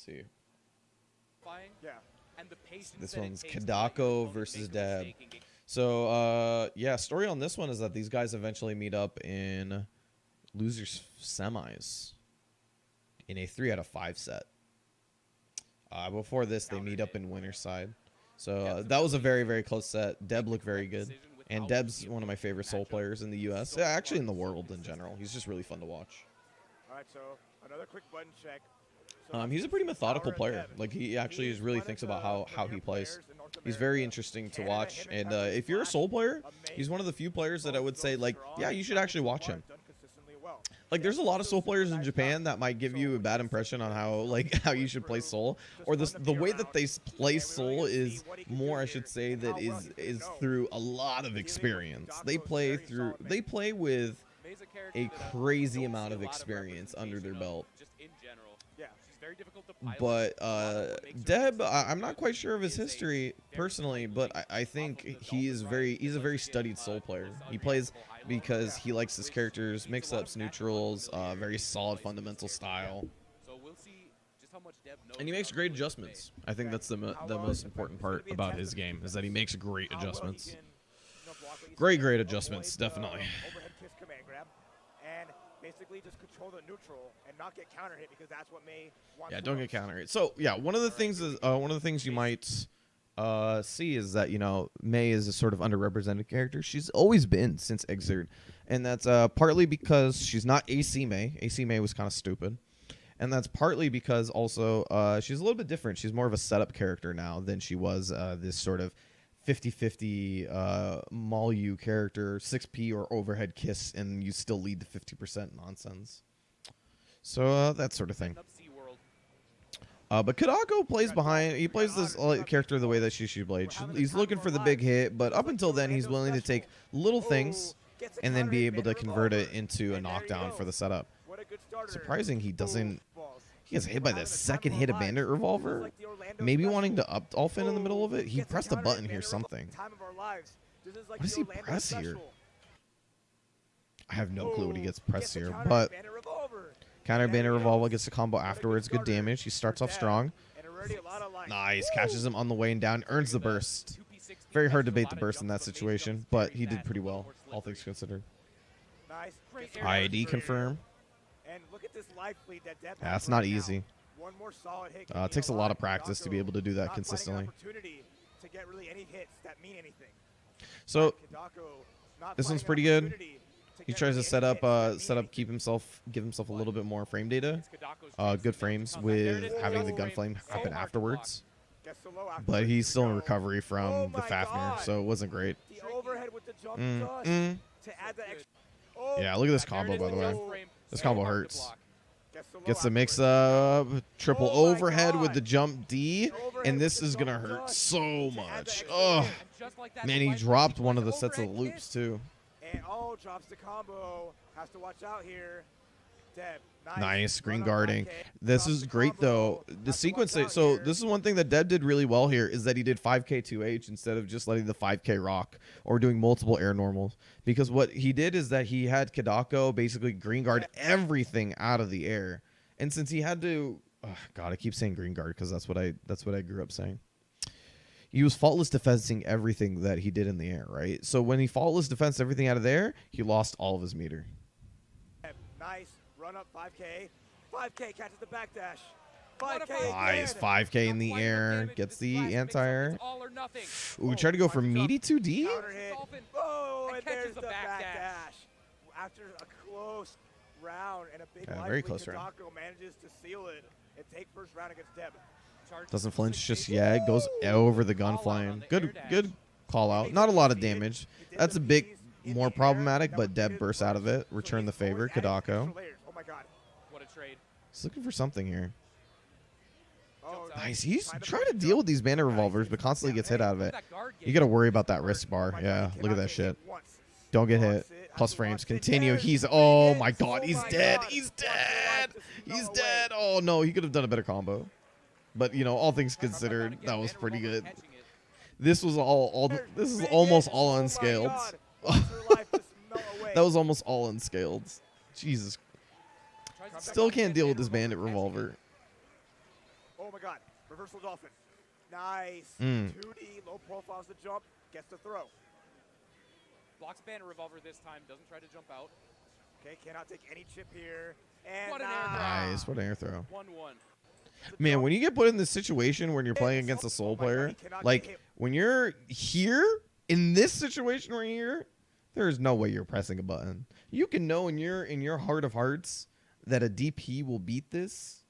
see. Yeah. This one's Kedako versus DEB. So, yeah, story on this one is that these guys eventually meet up in losers semis in a 3 out of 5 set. Before this, they meet up in winner's side. So that was a very, very close set. DEB looked very good. And DEB's one of my favorite Soul players in the U.S. Yeah, actually in the world in general. He's just really fun to watch. All right, so another quick button check. He's a pretty methodical player. Like, he actually really thinks about how he plays. He's very interesting to watch. And if you're a Soul player, he's one of the few players that I would say, like, yeah, you should actually watch him. Like, there's a lot of Soul players in Japan that might give you a bad impression on how you should play Soul, or the way that they play Soul is more, I should say, that is through a lot of experience. They play with a crazy amount of experience under their belt. But DEB, I'm not quite sure of his history personally, but I think he's a very studied Soul player. He plays because he likes his characters, mix-ups, neutrals, very solid fundamental style. And he makes great adjustments. I think that's the most important part about his game, is that he makes great adjustments. Great adjustments, definitely. Basically just control the neutral and not get counter hit, because that's what May wants. Yeah, don't get counter hit. So yeah, one of the things you might see is that, you know, May is a sort of underrepresented character. She's always been since GGXrd, and that's partly because she's not AC May. AC May was kind of stupid, and that's partly because also she's a little bit different. She's more of a setup character now than she was this sort of 50-50 Malu character, 6P or overhead kiss, and you still lead to 50% nonsense. So that sort of thing. But Kedako plays behind. He plays this character the way that she should play. He's looking for the big hit, but up until then, he's willing to take little things and then be able to convert it into a knockdown for the setup. Surprising he doesn't. He gets hit by the second hit of Bandit Revolver. Maybe wanting to up dolphin in the middle of it. He pressed a button here, something. What does he press here? I have no clue what he gets pressed here, but counter Bandit Revolver gets a combo afterwards. Good damage. He starts off strong. Nice. Catches him on the way and down. Earns the burst. Very hard to bait the burst in that situation, but he did pretty well, all things considered. IAD confirm. Yeah, it's not easy. It takes a lot of practice to be able to do that consistently. So this one's pretty good. He tries to set up, give himself a little bit more frame data. Good frames with having the gunflame happen afterwards. But he's still in recovery from the Fafnir, so it wasn't great. Yeah, look at this combo, by the way. This combo hurts. Gets the mix up, triple overhead with the jump D, and this is going to hurt so much. Oh, man, he dropped one of the sets of loops, too. And drops the combo. Has to watch out here. DEB. Nice green guarding. This is great, though. The sequence, so this is one thing that DEB did really well here, is that he did 5K 2H instead of just letting the 5K rock or doing multiple air normals. Because what he did is that he had Kedako basically green guard everything out of the air. And since he had to, oh God, I keep saying green guard because that's what I grew up saying. He was faultless defensing everything that he did in the air, right? So when he faultless defensed everything out of there, he lost all of his meter. Nice. Run up 5K. 5K catches the backdash. 5K. Nice. 5K in the air. Gets the anti-air. Ooh, we tried to go for meaty 2D. Oh, and there's the backdash. After a close round and a big very close round. Kedako manages to seal it and take first round against DEB. Doesn't flinch just yet. Goes over the gun flame. Good call out. Not a lot of damage. That's a bit more problematic, but DEB bursts out of it. Return the favor. Kedako. He's looking for something here. Nice. He's trying to deal with these Bandit Revolvers, but constantly gets hit out of it. You got to worry about that wrist bar. Yeah, look at that shit. Don't get hit. Plus frames. Continue. He's, oh my God, he's dead. He's dead. He's dead. Oh no, he could have done a better combo. But, you know, all things considered, that was pretty good. This was this is almost all unscaled. That was almost all unscaled. Jesus. Still can't deal with this Bandit Revolver. my god. Reversal dolphin. Nice. Mm. 2D, low profiles the jump, gets the throw. Blocks banner revolver this time, doesn't try to jump out. Okay, cannot take any chip here. And What an air throw. Nice. What an air throw. 1-1. Man, when you get put in this situation when you're playing against a soul player, like when you're here in this situation right here, there's no way you're pressing a button. You can know in your heart of hearts that a DP will beat this,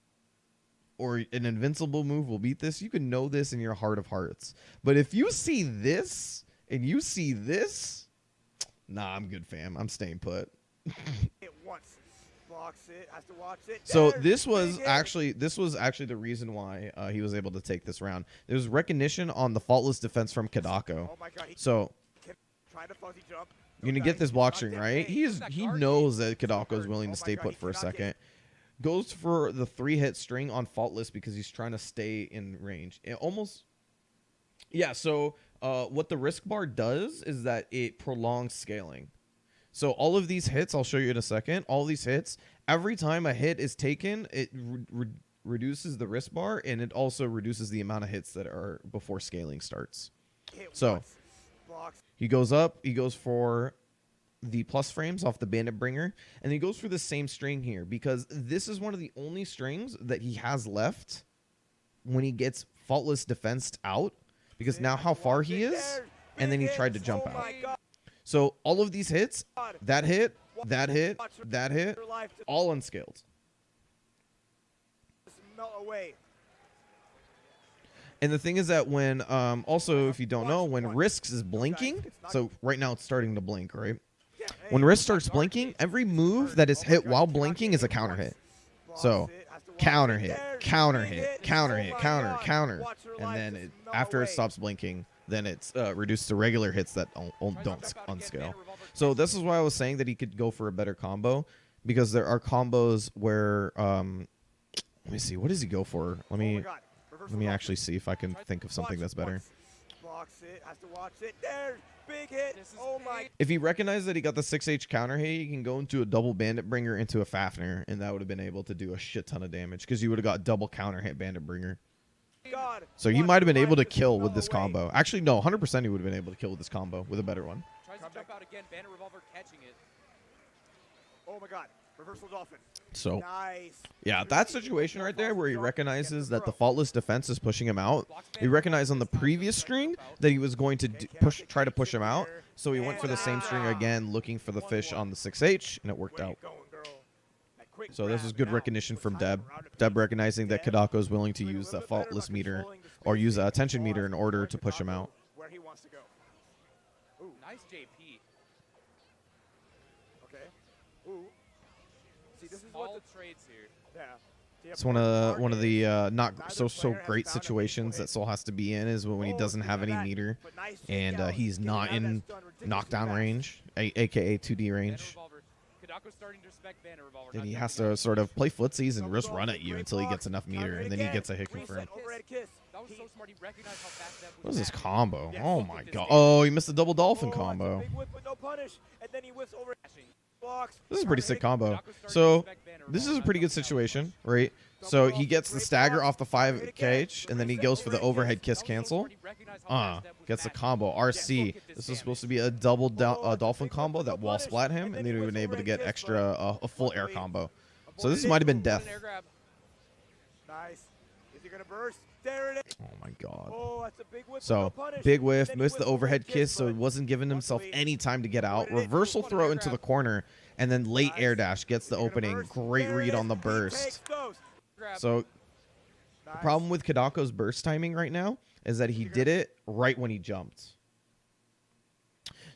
or an invincible move will beat this. You can know this in your heart of hearts. But if you see this and you see this, nah, I'm good, fam. I'm staying put. It once. Blocks it, has to watch it. So this was actually the reason why he was able to take this round. There was recognition on the faultless defense from Kedako. Oh my god, So try to fuzzy jump. you're gonna get this block string, right? He knows that Kedako is willing to stay put for a second. Goes for the 3-hit string on faultless because he's trying to stay in range. It almost, yeah. So what the risk bar does is that it prolongs scaling. So all of these hits, I'll show you in a second. All these hits, every time a hit is taken, it reduces the risk bar, and it also reduces the amount of hits that are before scaling starts. So he goes up, he goes for the plus frames off the bandit bringer, and he goes for the same string here because this is one of the only strings that he has left when he gets faultless defensed out, because now how far he is, and then he tried to jump out. So all of these hits, that hit, that hit, that hit, all unscaled. And the thing is that when, also if you don't know, when Risks is blinking, so right now it's starting to blink, right? When Risk starts blinking, every move that is hit while blinking is a counter hit. So counter hit, counter hit, counter hit, counter, counter. And then after it stops blinking, then it's reduced to regular hits that don't unscale. So this is why I was saying that he could go for a better combo, because there are combos where let me see, what does he go for? Let me actually see if I can think of something that's better. If he recognized that he got the 6H counter hit, he can go into a double bandit bringer into a Fafnir, and that would have been able to do a shit ton of damage because you would have got double counter hit bandit bringer. So he might have been able to kill with this combo. Actually, no, 100% he would have been able to kill with this combo with a better one. Tries to jump out again, banner revolver catching it. Oh my god, reversal dolphin. So, yeah, that situation right there where he recognizes that the faultless defense is pushing him out. He recognized on the previous string that he was going to try to push him out. So he went for the same string again, looking for the fish on the 6H, and it worked out. So this is good recognition from Deb. Deb recognizing that Kedako is willing to use that faultless meter or use a attention meter in order to push him out. Where he wants to go. Ooh, nice JP. Okay. Ooh. See, this is All what trades here. Yeah. It's one of the not so great situations that Soul has to be in is when he doesn't have any meter and he's not in knockdown range, aka 2D range. Then he has to sort of play footsies and just run at you until he gets enough meter, and then he gets a hit confirmed. What is this combo? Oh my god. Oh, he missed the double dolphin combo. This is a pretty sick combo. So this is a pretty good situation, right? So he gets the stagger off the 5KH, and then he goes for the overhead kiss cancel. Gets the combo. RC. This is supposed to be a double dolphin combo that wall splat him, and then he would have been able to get extra a full air combo. So this might have been death. Nice. Is he gonna burst? There it is. Oh my god. Oh, that's a big whiff. So big whiff, missed the overhead kiss, so he wasn't giving himself any time to get out. Reversal throw into the corner, and then late air dash gets the opening. Great read on the burst. So the problem with Kedako's burst timing right now is that he did it right when he jumped.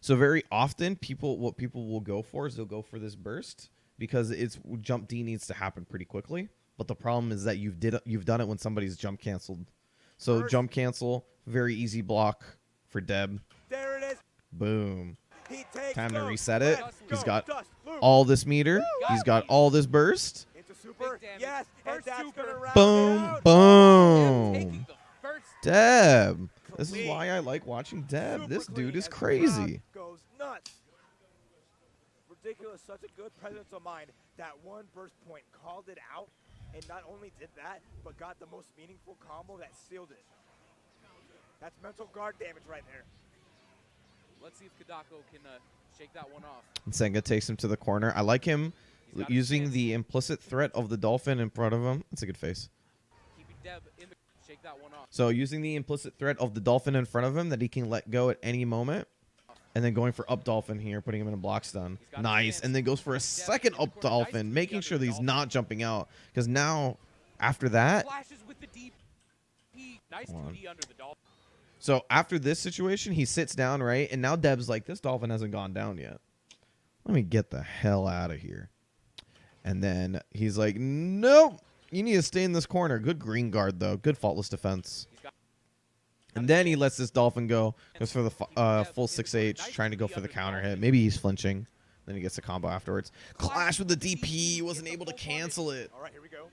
So very often what people will go for is they'll go for this burst because it's jump D needs to happen pretty quickly. But the problem is that you've done it when somebody's jump canceled. So jump cancel, very easy block for Deb. There it is. Boom. Time to reset it. He's got all this meter. He's got all this burst. Super. Yes, and that's gonna round Boom, boom. Deb. This is why I like watching Deb. This dude is crazy. Goes nuts. Ridiculous, such a good presence of mind. That one burst point called it out, and not only did that, but got the most meaningful combo that sealed it. That's mental guard damage right there. Let's see if Kedako can shake that one off. And Senga takes him to the corner. I like him using the implicit threat of the dolphin in front of him. That's a good face. Keeping Deb in the shake that one off. So using the implicit threat of the dolphin in front of him that he can let go at any moment. And then going for up dolphin here, putting him in a block stun. Nice. And then goes for a second up dolphin, making sure that he's not jumping out. Because now, after that... Flashes with the DP. Nice 2D under the dolphin. So after this situation, he sits down, right? And now Deb's like, this dolphin hasn't gone down yet. Let me get the hell out of here. And then he's like, nope, you need to stay in this corner. Good green guard, though. Good faultless defense. And then he lets this dolphin go. Goes for the full 6H, trying to go for the counter hit. Maybe he's flinching. Then he gets the combo afterwards. Clash with the DP. Wasn't able to cancel it. All right, here we go.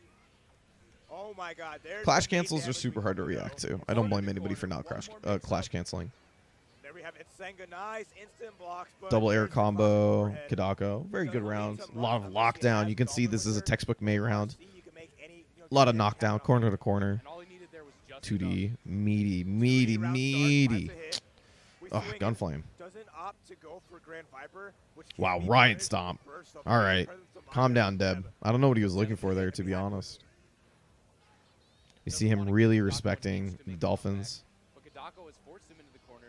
Oh my God. Clash cancels are super hard to react to. I don't blame anybody for not clash canceling. There we have it. Senga, nice instant blocks. Double air combo. Kedako. Very good rounds. A lot of lockdown. You can see this is a textbook May round. A lot of knockdown, corner to corner. 2D. Meaty. Oh, Gunflame. Wow, Riot Stomp. All right. Calm down, Deb. I don't know what he was looking for there, to be honest. You see him really respecting the Dolphins. But Kedako has forced him into the corner.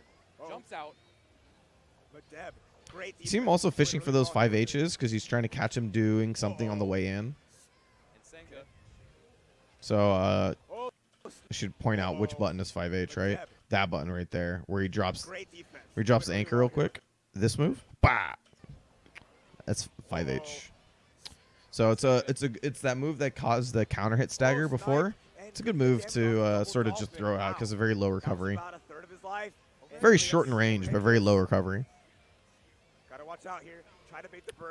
Jumps out. You see him also fishing for those 5Hs because he's trying to catch him doing something on the way in. And Senga. So, I should point out which button is 5H, right? That button right there, where he drops the anchor real quick. This move, bah! That's 5H. So it's that move that caused the counter hit stagger before. It's a good move to sort of just throw out because of very low recovery. Very short in range, but very low recovery.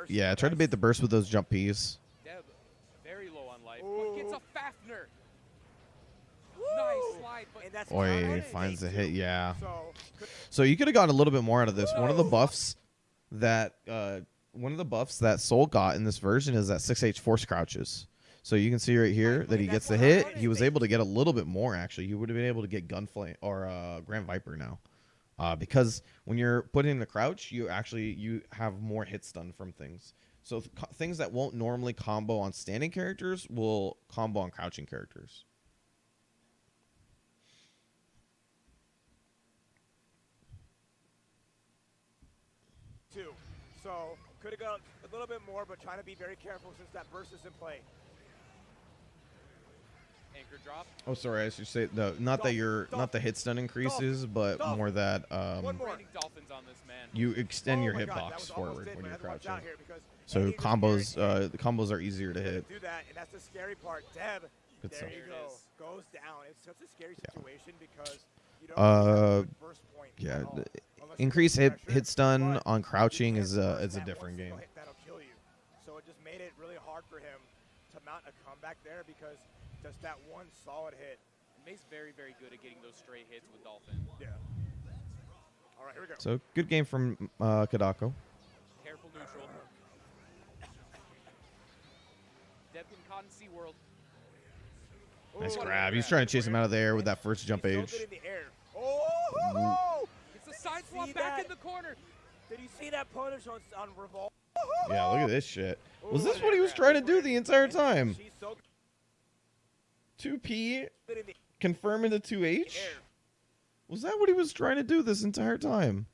Yeah, try to bait the burst with those jump Ps. Deb, very low on life, but gets a Fafner. Nice slide, but Oi, finds a hit, yeah. So you could have gotten a little bit more out of this. One of the buffs that Soul got in this version is that 6H force crouches. So you can see right here that he gets the hit. He was able to get a little bit more, actually. He would have been able to get Gunflame or Grand Viper now. Because when you're putting in the crouch, you have more hit stun from things. So things that won't normally combo on standing characters will combo on crouching characters. So could have got a little bit more, but trying to be very careful since that burst is in play. Anchor drop. Oh, sorry. I should say not the hit stun increases, but more that Dolphins on this man. you extend your hitbox forward when you're crouching. So combos are easier to hit. Do that, and that's the scary part. Deb, Good there stuff. you go. Goes down. It's such a scary situation because you don't first point. Yeah. at all. Increased hit stun on crouching is a different game. That'll kill you. So it just made it really hard for him to mount a comeback there because just that one solid hit. May's very, very good at getting those stray hits with Dolphin. Yeah. All right, here we go. So good game from Kedako. Careful neutral. Deb can caught in SeaWorld. Nice grab. He's trying to chase him out of the air with that first jump age. So good in the air. Oh! It's a side swap back in the corner. Did you see that punish on Revolve? Yeah, look at this shit. Was this what he was trying to do the entire time? 2P confirm into 2H? Was that what he was trying to do this entire time?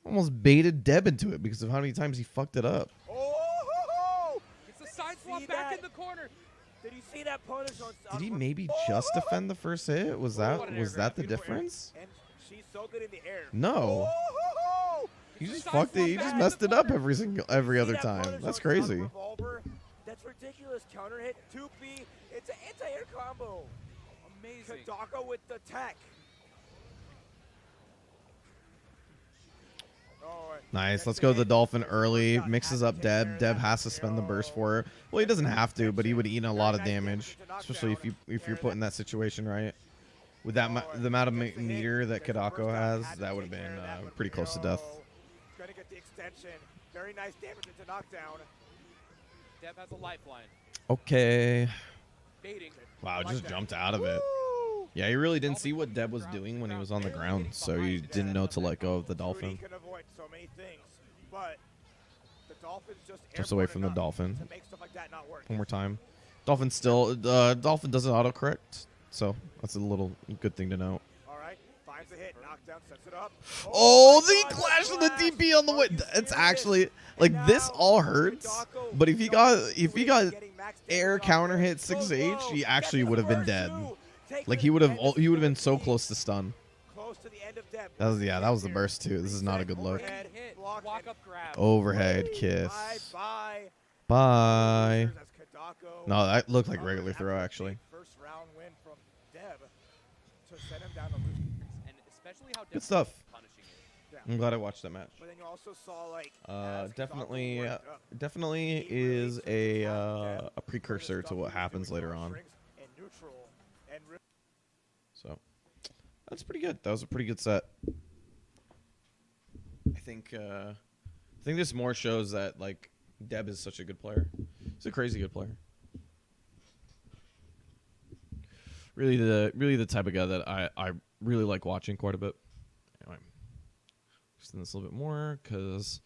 Almost baited Deb into it because of how many times he fucked it up. Oh! It's a side swap back in the corner. Did you see that punish on Did he maybe just defend the first hit? Was that the difference? And she's so good in the air. No. He just fucked it. He just messed it up every other time. That's crazy. That's ridiculous. Counter hit 2P. It's an anti-air combo. Amazing. Kedako with the tech. Nice. Let's go to the Dolphin early. Mixes up Deb. Deb has to spend the burst for her. Well, he doesn't have to, but he would eat a lot of damage, especially if you're put in that situation, right? With that the amount of meter that Kedako has, that would have been pretty close to death. Gonna get the extension. Very nice damage into knockdown. Deb has a lifeline. Okay. Baiting. Wow, Like just that. jumped out of it. Woo! Yeah, he really didn't see what Deb was doing when he was on the ground, so he didn't know to let go of the dolphin. Rudy can avoid so many things, but the Dolphin's Just away airborne from the enough dolphin. to make stuff like that not work. One more time. Dolphin still, Dolphin doesn't autocorrect, so that's a little good thing to know. All right, finds a hit, knockdown, sets it up. Oh, my the God, clash of the clash! DP on the Are way. you It's serious? actually like And this now, all hurts, Kedako, but if he got getting max air damage counter off there. hit Goes 6H, low, he gets actually the would have been first dead. two, takes Like it, he would and have this he would is have been gonna so be close to stun. close to the end of Deb. That was that was the Here. burst too. This is not a good look. Overhead Hit. block Walk and up grab. Overhead Bye, kiss. bye. Bye. As Kedako No, that looked like recovers regular after throw a actually. big first round win from Deb to send him down to lose. And especially how Good stuff. punishing it. Yeah. I'm glad I watched that match. But then you also saw like as Kedako Definitely, worked up, definitely he really is took his time with Deb, a put his precursor stuff to he what was happens doing later on on. strings and neutral and So that's pretty good. That was a pretty good set. I think this more shows that like Deb is such a good player. He's a crazy good player. Really the type of guy that I really like watching quite a bit. Anyway, extend this a little bit more because